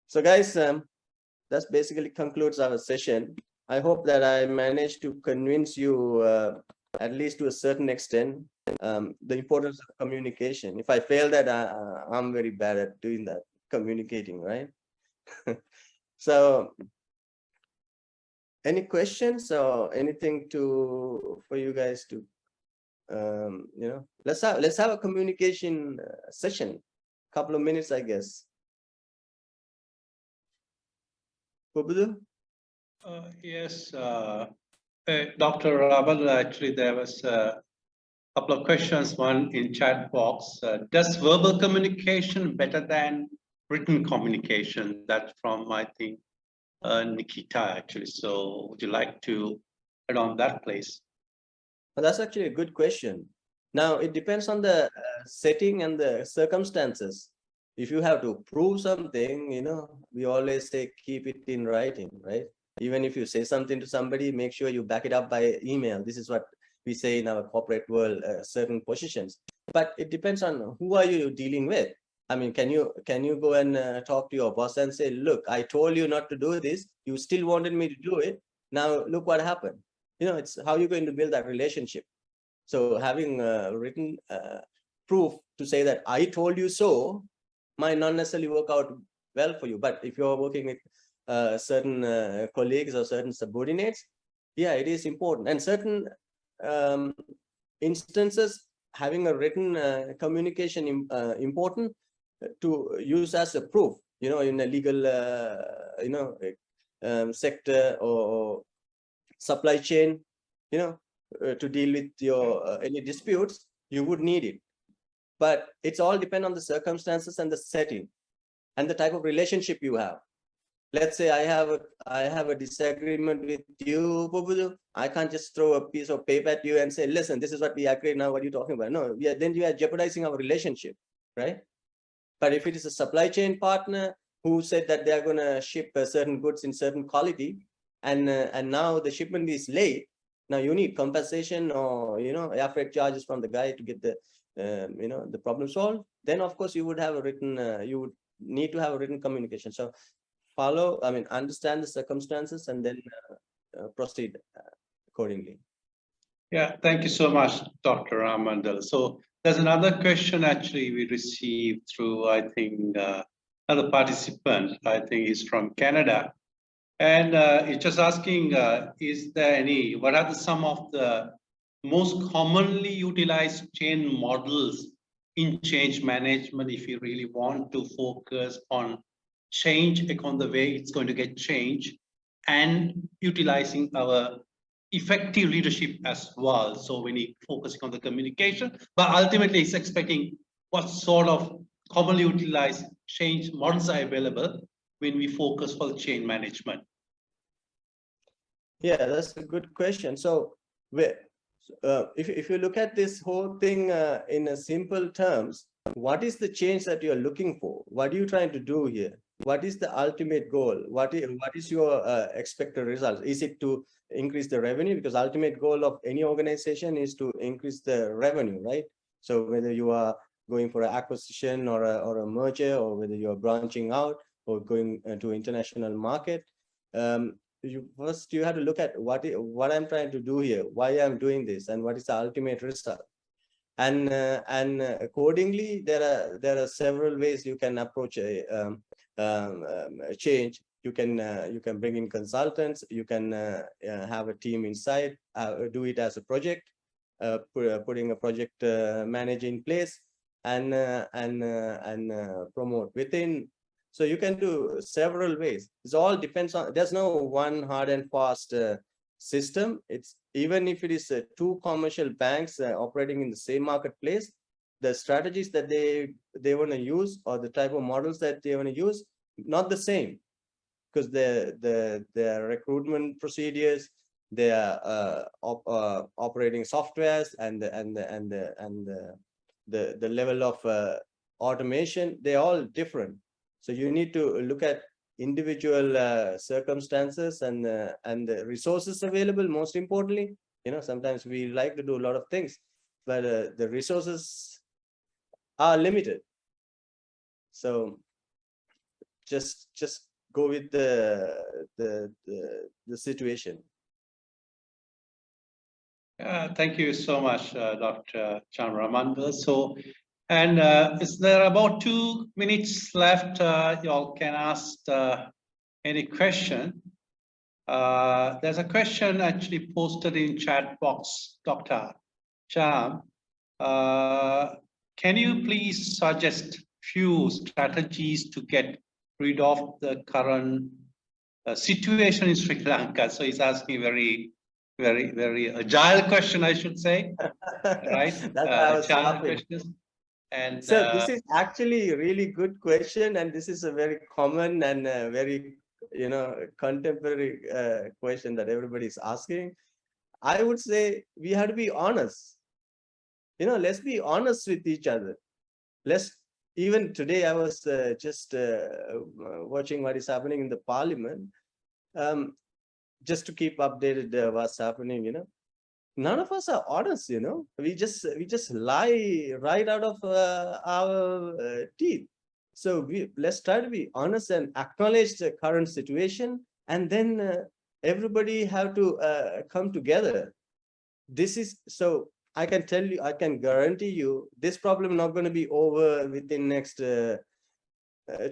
So guys, that basically concludes our session. I hope that I managed to convince you, at least to a certain extent, the importance of communication. If I fail that, I'm very bad at doing that, communicating, right? So any questions or anything for you guys to let's have a communication session, couple of minutes, I guess. Yes, Dr. Raval, actually there was a couple of questions, one in chat box. Does verbal communication better than written communication? That's from, I think, Nikita, actually. So would you like to add on that, please? Well, that's actually a good question. Now, it depends on the setting and the circumstances. If you have to prove something, we always say keep it in writing, right? Even if you say something to somebody, make sure you back it up by email. This is what we say in our corporate world, certain positions. But it depends on who are you dealing with. I mean, can you go and talk to your boss and say, look, I told you not to do this. You still wanted me to do it. Now look what happened. It's how you're going to build that relationship. So having written proof to say that I told you so might not necessarily work out well for you. But if you're working with certain colleagues or certain subordinates, yeah, it is important. And certain instances, having a written communication important to use as a proof, in a legal, sector or supply chain, to deal with your any disputes, you would need it. But it's all depend on the circumstances and the setting. and the type of relationship you have. Let's say I have a disagreement with you, Bobudu. I can't just throw a piece of paper at you and say, listen, this is what we agreed now, what are you talking about? No, then you are jeopardizing our relationship, right? But if it is a supply chain partner who said that they are going to ship certain goods in certain quality, and now the shipment is late, now you need compensation or, you know, air freight charges from the guy to get the, you know, the problem solved, then of course you would have a written, you would need to have a written communication. So understand the circumstances and then proceed accordingly. Yeah, thank you so much, Dr. Ramandal. So there's another question actually we received through, I think, another participant, I think is from Canada. And it's just asking, what are some of the most commonly utilized chain models in change management if you really want to focus on change on the way it's going to get changed and utilizing our effective leadership as well. So we need focusing on the communication, but ultimately it's expecting what sort of commonly utilized change models are available when we focus for change management. Yeah, that's a good question. So if you look at this whole thing in a simple terms, what is the change that you're looking for? What are you trying to do here? What is the ultimate goal? What is your expected results? Is it to increase the revenue? Because ultimate goal of any organization is to increase the revenue, right? So whether you are going for an acquisition or a merger, or whether you're branching out or going to international market, you have to look at what I'm trying to do here, why I'm doing this, and what is the ultimate result. And accordingly, there are several ways you can approach a change. You can bring in consultants. You can have a team inside. Do it as a project. Putting a project manager in place, and promote within. So you can do several ways. It all depends on. There's no one hard and fast system. It's even if it is two commercial banks operating in the same marketplace, the strategies that they want to use, or the type of models that they want to use, not the same, because the recruitment procedures, their operating softwares, and the level of automation, they're all different. So you need to look at individual circumstances and the resources available. Most importantly, you know, sometimes we like to do a lot of things, but the resources are limited. So just go with the situation. Thank you so much, Dr. Chamramandal. So, and is there about 2 minutes left? Y'all can ask any question. There's a question actually posted in chat box, Dr. Cham. Can you please suggest few strategies to get rid of the current situation in Sri Lanka? So he's asking very agile question, I should say, right? That's why I was agile laughing. questions. And so this is actually a really good question, and this is a very common and very, you know, contemporary question that everybody is asking. I would say we have to be honest. You know, let's be honest with each other. Even today, I was just watching what is happening in the parliament, just to keep updated what's happening, you know. None of us are honest, you know. We just lie right out of our teeth. So let's try to be honest and acknowledge the current situation, and then everybody have to come together. This is so. I can tell you, I can guarantee you, this problem not going to be over within next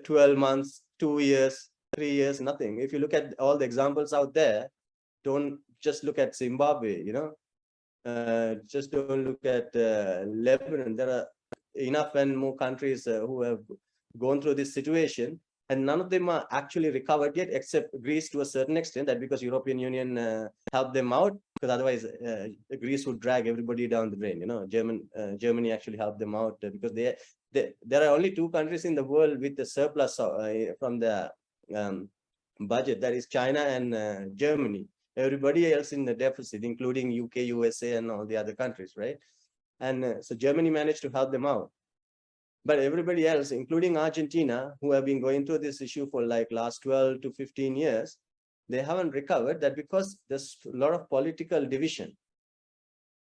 12 months, 2 years, 3 years, nothing. If you look at all the examples out there, don't just look at Zimbabwe, you know, just don't look at Lebanon. There are enough and more countries who have gone through this situation, and none of them are actually recovered yet, except Greece to a certain extent, that because European Union helped them out, because otherwise Greece would drag everybody down the drain. You know, Germany actually helped them out because there are only 2 countries in the world with the surplus from the budget, that is China and Germany. Everybody else in the deficit, including UK, USA, and all the other countries, right? And so Germany managed to help them out. But everybody else, including Argentina, who have been going through this issue for like last 12 to 15 years, they haven't recovered. That because there's a lot of political division.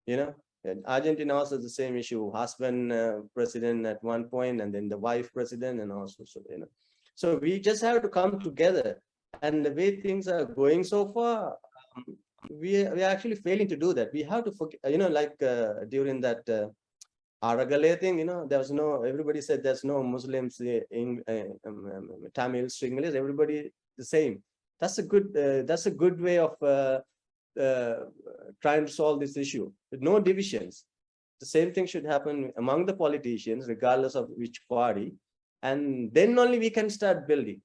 You know, and Argentina also the same issue, husband president at one point, and then the wife president, and also, so, you know. So we just have to come together. And the way things are going so far, we are actually failing to do that. We have to forget, you know, like during that Aragale thing, you know, there was no, everybody said there's no Muslims in Tamils, Sinhalese, everybody the same. That's a good way of trying to solve this issue. With no divisions. The same thing should happen among the politicians, regardless of which party, and then only we can start building.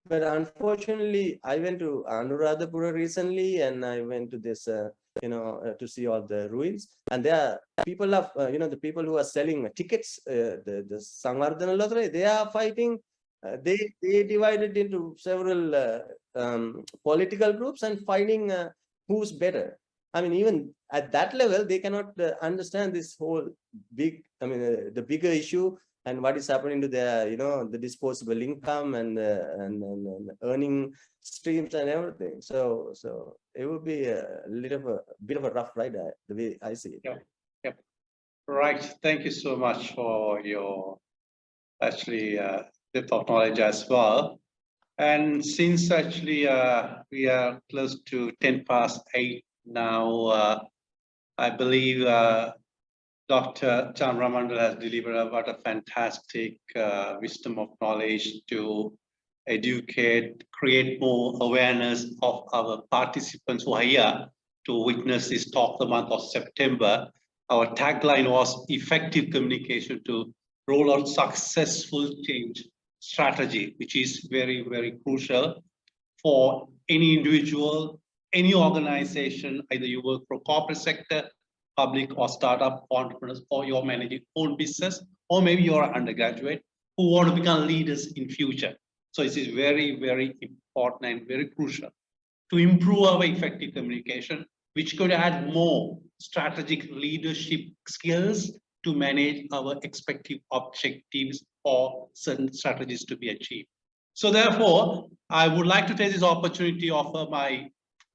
But unfortunately, I went to Anuradhapura recently, and I went to this, you know, to see all the ruins. And there are people of, you know, the people who are selling tickets, the Samvardhana Lottery, they are fighting. They divided into several political groups and fighting who's better. I mean, even at that level, they cannot understand this whole big, I mean, the bigger issue. And what is happening to their, you know, the disposable income and earning streams and everything. So it would be a bit of a rough ride, the way I see it. Yep. Right. Thank you so much for your actually depth of knowledge as well. And since actually we are close to 8:10 now, I believe Dr. Chan Ramandal has delivered about a fantastic wisdom of knowledge to educate, create more awareness of our participants who are here to witness this talk the month of September. Our tagline was effective communication to roll out successful change strategy, which is very, very crucial for any individual, any organization, either you work for corporate sector, public or startup entrepreneurs, or you're managing own business, or maybe you're an undergraduate who want to become leaders in future. So this is very, very important and very crucial to improve our effective communication, which could add more strategic leadership skills to manage our expected objectives or certain strategies to be achieved. So therefore, I would like to take this opportunity to offer my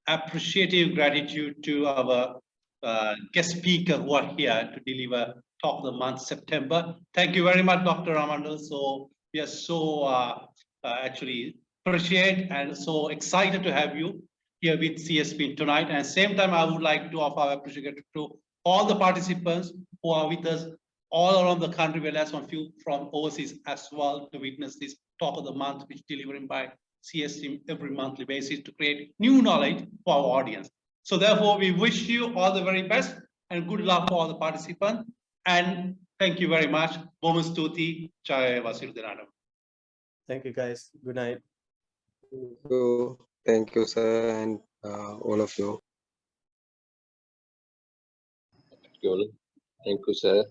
appreciative gratitude to our guest speaker who are here to deliver talk of the month September. Thank you very much, Dr. Ramandal. So we are so actually appreciate and so excited to have you here with CSP tonight. And at the same time, I would like to offer our appreciation to all the participants who are with us all around the country, well as a few from overseas as well, to witness this talk of the month, which is delivering by CS team every monthly basis to create new knowledge for our audience. So therefore, we wish you all the very best and good luck for all the participants. And thank you very much. Boma Stuti, Jai Vasudhanam. Thank you, guys. Good night. Thank you, sir, and all of you. Thank you, sir.